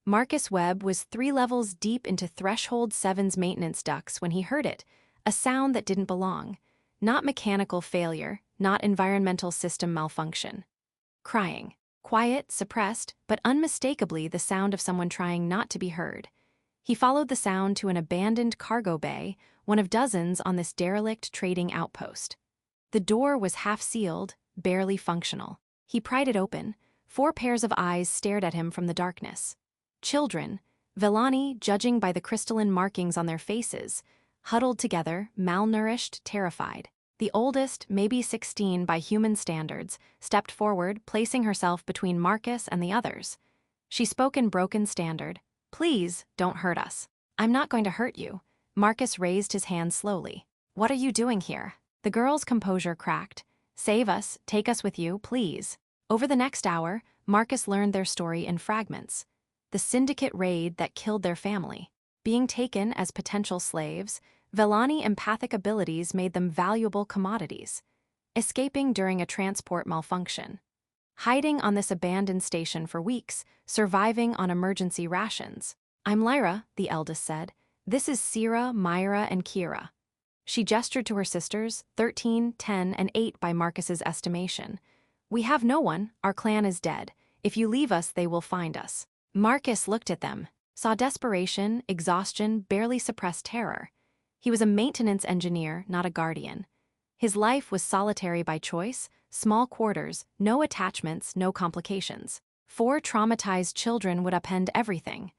Marcus Webb was 3 levels deep into Threshold 7's maintenance ducts when he heard it, a sound that didn't belong. Not mechanical failure, not environmental system malfunction. Crying. Quiet, suppressed, but unmistakably the sound of someone trying not to be heard. He followed the sound to an abandoned cargo bay, one of dozens on this derelict trading outpost. The door was half-sealed, barely functional. He pried it open. 4 pairs of eyes stared at him from the darkness. Children, Velani judging by the crystalline markings on their faces, huddled together, malnourished, terrified. The oldest, maybe 16 by human standards, stepped forward, placing herself between Marcus and the others. She spoke in broken standard. "Please, don't hurt us." "I'm not going to hurt you." Marcus raised his hand slowly. "What are you doing here?" The girl's composure cracked. "Save us, take us with you, please." Over the next hour, Marcus learned their story in fragments. The Syndicate raid that killed their family. Being taken as potential slaves, Velani empathic abilities made them valuable commodities. Escaping during a transport malfunction. Hiding on this abandoned station for weeks, surviving on emergency rations. "I'm Lyra," the eldest said. "This is Sierra, Myra, and Kira." She gestured to her sisters, 13, 10, and 8 by Marcus's estimation. "We have no one, our clan is dead. If you leave us, they will find us." Marcus looked at them, saw desperation, exhaustion, barely suppressed terror. He was a maintenance engineer, not a guardian. His life was solitary by choice, small quarters, no attachments, no complications. 4 traumatized children would upend everything.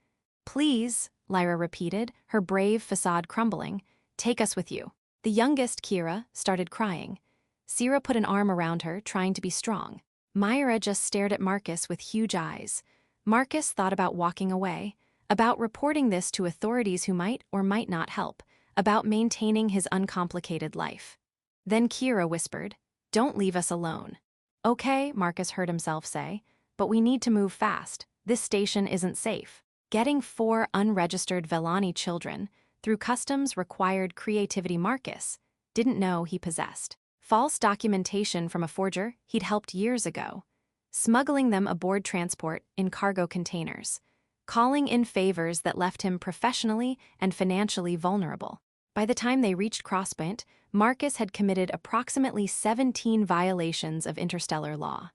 "Please," Lyra repeated, her brave facade crumbling, "take us with you." The youngest, Kira, started crying. Sierra put an arm around her, trying to be strong. Myra just stared at Marcus with huge eyes. Marcus thought about walking away, about reporting this to authorities who might or might not help, about maintaining his uncomplicated life. Then Kira whispered, "Don't leave us alone." "Okay," Marcus heard himself say, "but we need to move fast. This station isn't safe." Getting 4 unregistered Velani children through customs required creativity Marcus didn't know he possessed. False documentation from a forger he'd helped years ago. Smuggling them aboard transport in cargo containers. Calling in favors that left him professionally and financially vulnerable. By the time they reached Crosspoint, Marcus had committed approximately 17 violations of interstellar law.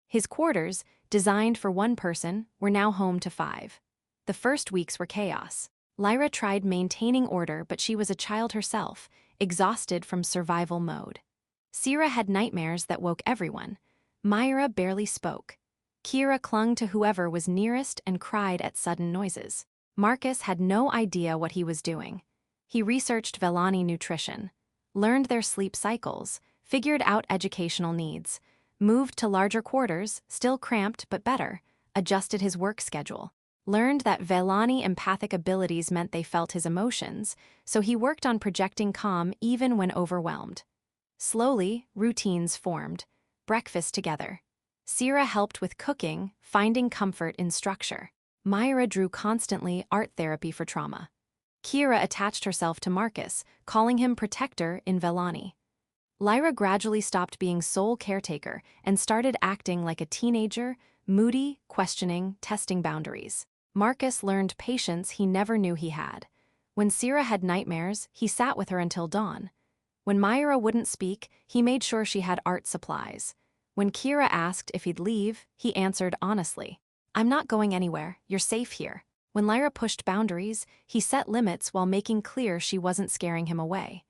His quarters, designed for 1 person, were now home to 5. The first weeks were chaos. Lyra tried maintaining order, but she was a child herself, exhausted from survival mode. Sierra had nightmares that woke everyone. Myra barely spoke. Kira clung to whoever was nearest and cried at sudden noises. Marcus had no idea what he was doing. He researched Velani nutrition, learned their sleep cycles, figured out educational needs, moved to larger quarters, still cramped but better, adjusted his work schedule. Learned that Velani empathic abilities meant they felt his emotions, so he worked on projecting calm even when overwhelmed. Slowly, routines formed. Breakfast together. Sierra helped with cooking, finding comfort in structure. Myra drew constantly, art therapy for trauma. Kira attached herself to Marcus, calling him protector in Velani. Lyra gradually stopped being sole caretaker and started acting like a teenager, moody, questioning, testing boundaries. Marcus learned patience he never knew he had. When Sierra had nightmares, he sat with her until dawn. When Myra wouldn't speak, he made sure she had art supplies. When Kira asked if he'd leave, he answered honestly, "I'm not going anywhere, you're safe here." When Lyra pushed boundaries, he set limits while making clear she wasn't scaring him away.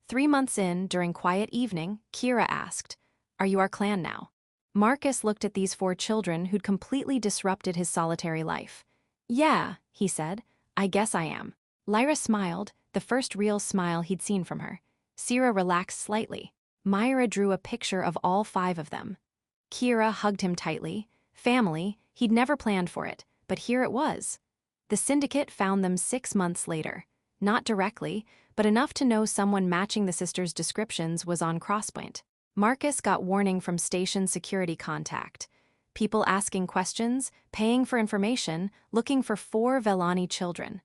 3 months in, during quiet evening, Kira asked, "Are you our clan now?" Marcus looked at these 4 children who'd completely disrupted his solitary life. "Yeah," he said, "I guess I am." Lyra smiled, the first real smile he'd seen from her. Sierra relaxed slightly. Myra drew a picture of all 5 of them. Kira hugged him tightly. Family, he'd never planned for it, but here it was. The Syndicate found them 6 months later. Not directly, but enough to know someone matching the sisters' descriptions was on Crosspoint. Marcus got warning from station security contact. People asking questions, paying for information, looking for 4 Velani children.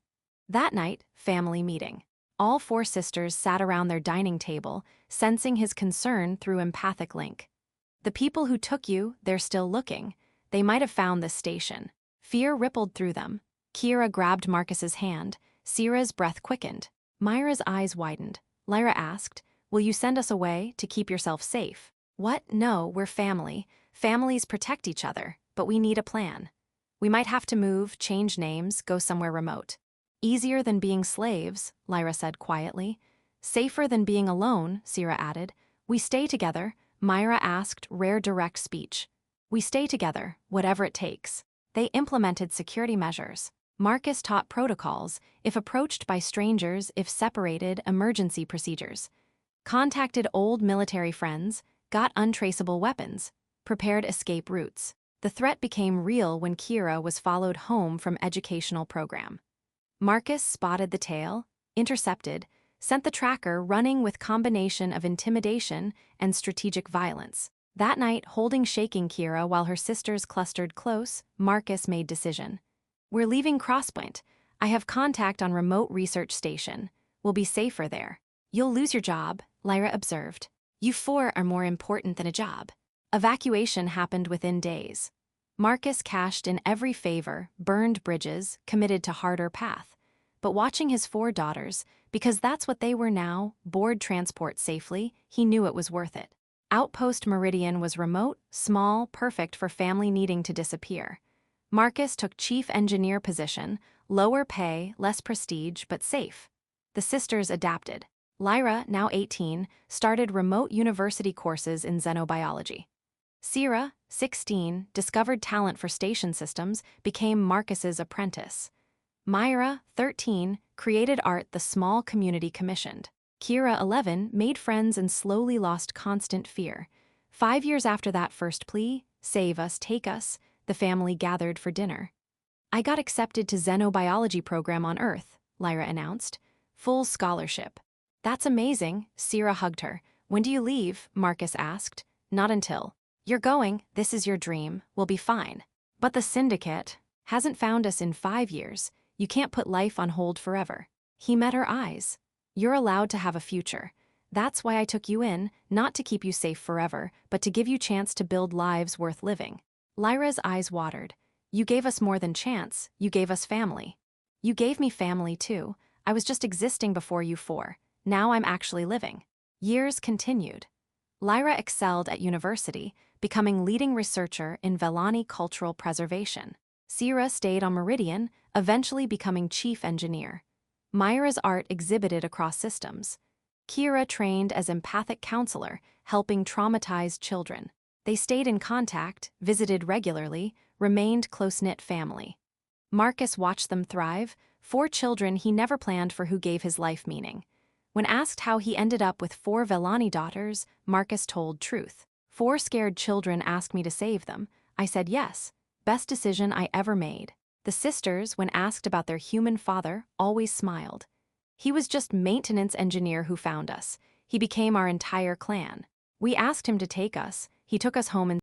That night, family meeting. All 4 sisters sat around their dining table, sensing his concern through empathic link. "The people who took you, they're still looking. They might have found this station." Fear rippled through them. Kira grabbed Marcus's hand. Sierra's breath quickened. Myra's eyes widened. Lyra asked, "Will you send us away to keep yourself safe?" "What? No, we're family. Families protect each other, but we need a plan. We might have to move, change names, go somewhere remote." "Easier than being slaves," Lyra said quietly. "Safer than being alone," Sierra added. "We stay together," Myra asked, rare direct speech. "We stay together, whatever it takes." They implemented security measures. Marcus taught protocols, if approached by strangers, if separated, emergency procedures. Contacted old military friends, got untraceable weapons, prepared escape routes. The threat became real when Kira was followed home from educational program. Marcus spotted the tail, intercepted, sent the tracker running with combination of intimidation and strategic violence. That night, holding shaking Kira while her sisters clustered close, Marcus made decision. "We're leaving Crosspoint. I have contact on remote research station. We'll be safer there." "You'll lose your job," Lyra observed. "You four are more important than a job." Evacuation happened within days. Marcus cashed in every favor, burned bridges, committed to harder path. But watching his 4 daughters, because that's what they were now, board transport safely, he knew it was worth it. Outpost Meridian was remote, small, perfect for family needing to disappear. Marcus took chief engineer position, lower pay, less prestige, but safe. The sisters adapted. Lyra, now 18, started remote university courses in xenobiology. Sierra, 16, discovered talent for station systems, became Marcus's apprentice. Myra, 13, created art the small community commissioned. Kira, 11, made friends and slowly lost constant fear. 5 years after that first plea, "Save us, take us," the family gathered for dinner. "I got accepted to xenobiology program on Earth," Lyra announced. "Full scholarship." "That's amazing," Sierra hugged her. "When do you leave?" Marcus asked. "Not until." "You're going, this is your dream, we'll be fine." "But the Syndicate hasn't found us in 5 years. You can't put life on hold forever." He met her eyes. "You're allowed to have a future. That's why I took you in, not to keep you safe forever, but to give you chance to build lives worth living." Lyra's eyes watered. "You gave us more than chance, you gave us family." "You gave me family too. I was just existing before you 4. Now I'm actually living." Years continued. Lyra excelled at university, becoming leading researcher in Velani cultural preservation. Sierra stayed on Meridian, eventually becoming chief engineer. Myra's art exhibited across systems. Kira trained as empathic counselor, helping traumatized children. They stayed in contact, visited regularly, remained close-knit family. Marcus watched them thrive, 4 children he never planned for who gave his life meaning. When asked how he ended up with 4 Velani daughters, Marcus told truth. 4 scared children asked me to save them. I said yes. Best decision I ever made. The sisters, when asked about their human father, always smiled. He was just maintenance engineer who found us. He became our entire clan. We asked him to take us. He took us home and